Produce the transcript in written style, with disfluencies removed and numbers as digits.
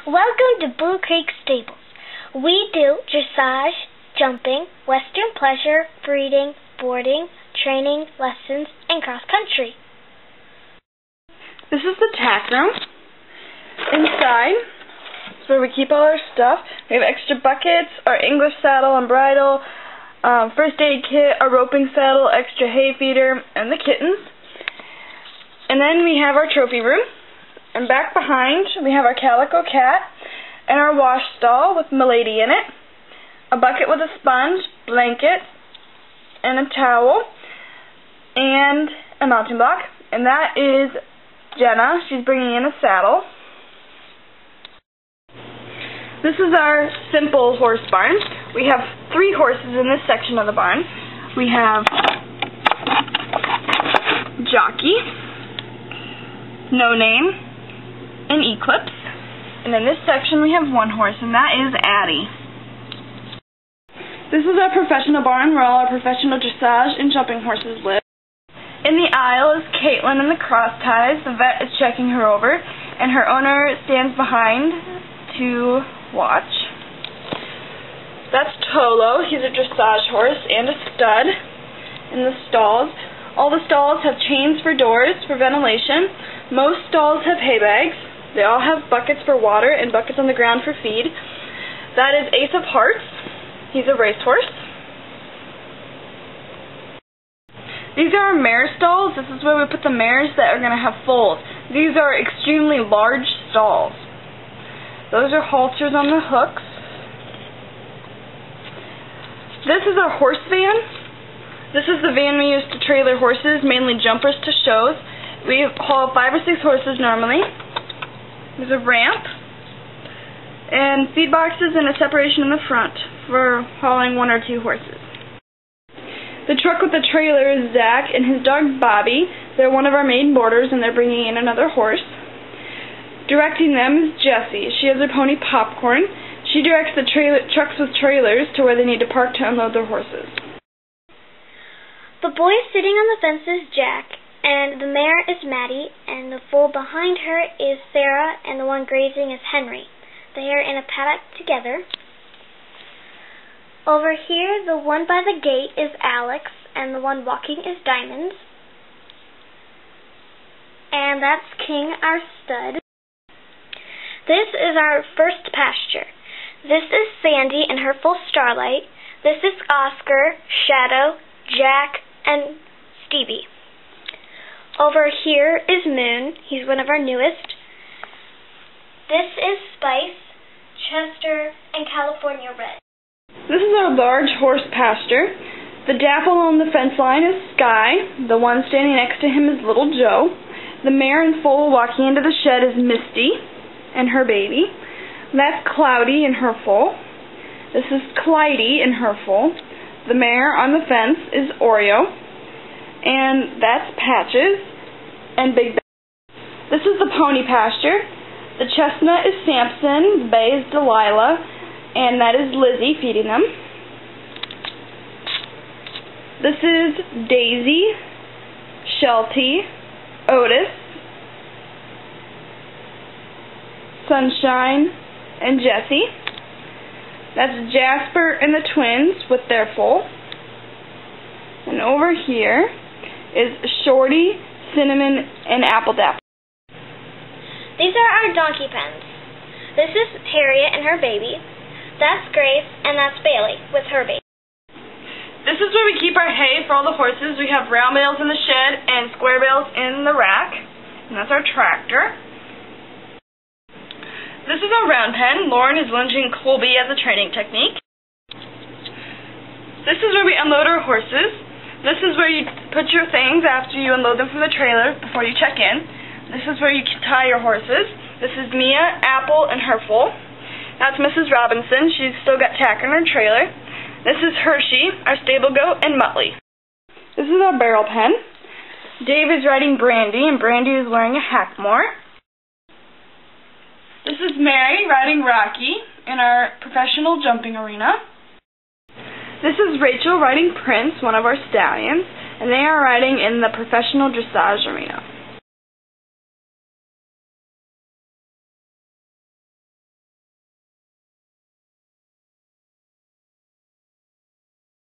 Welcome to Blue Creek Stables. We do dressage, jumping, western pleasure, breeding, boarding, training, lessons, and cross-country. This is the tack room. Inside is where we keep all our stuff. We have extra buckets, our English saddle and bridle, first aid kit, a roping saddle, extra hay feeder, and the kittens. And then we have our trophy room. And back behind, we have our calico cat and our wash stall with Milady in it, a bucket with a sponge, blanket, and a towel, and a mounting block. And that is Jenna. She's bringing in a saddle. This is our simple horse barn. We have 3 horses in this section of the barn. We have Jockey, No Name, and Eclipse. And in this section we have 1 horse, and that is Addie. This is our professional barn where all our professional dressage and jumping horses live. In the aisle is Caitlin in the cross ties. The vet is checking her over, and her owner stands behind to watch. That's Tolo. He's a dressage horse and a stud in the stalls. All the stalls have chains for doors for ventilation. Most stalls have hay bags. They all have buckets for water and buckets on the ground for feed. That is Ace of Hearts. He's a racehorse. These are our mare stalls. This is where we put the mares that are going to have foals. These are extremely large stalls. Those are halters on the hooks. This is our horse van. This is the van we use to trailer horses, mainly jumpers to shows. We haul 5 or 6 horses normally. There's a ramp and feed boxes and a separation in the front for hauling 1 or 2 horses. The truck with the trailer is Zach and his dog Bobby. They're one of our main boarders, and they're bringing in another horse. Directing them is Jessie. She has her pony Popcorn. She directs the trucks with trailers to where they need to park to unload their horses. The boy sitting on the fence is Jack, and the mare is Maddie, and the foal behind her is Sarah, and the one grazing is Henry. They are in a paddock together. Over here, the one by the gate is Alex, and the one walking is Diamonds. And that's King, our stud. This is our first pasture. This is Sandy and her full Starlight. This is Oscar, Shadow, Jack, and Stevie. Over here is Moon. He's one of our newest. This is Spice, Chester, and California Red. This is our large horse pasture. The dapple on the fence line is Sky. The one standing next to him is Little Joe. The mare and foal walking into the shed is Misty and her baby. That's Cloudy and her foal. This is Clyde and her foal. The mare on the fence is Oreo. And that's Patches and Big Ben. This is the pony pasture. The chestnut is Samson, the bay is Delilah, and that is Lizzie feeding them. This is Daisy, Shelty, Otis, Sunshine, and Jessie. That's Jasper and the twins with their foal. And over here is Shorty, Cinnamon, and Apple Dapple. These are our donkey pens. This is Harriet and her baby. That's Grace, and that's Bailey with her baby. This is where we keep our hay for all the horses. We have round bales in the shed and square bales in the rack. And that's our tractor. This is our round pen. Lauren is lunging Colby as a training technique. This is where we unload our horses. This is where you put your things after you unload them from the trailer before you check in. This is where you tie your horses. This is Mia, Apple, and her foal. That's Mrs. Robinson. She's still got tack in her trailer. This is Hershey, our stable goat, and Muttley. This is our barrel pen. Dave is riding Brandy, and Brandy is wearing a hackmore. This is Mary riding Rocky in our professional jumping arena. This is Rachel riding Prince, one of our stallions, and they are riding in the professional dressage arena.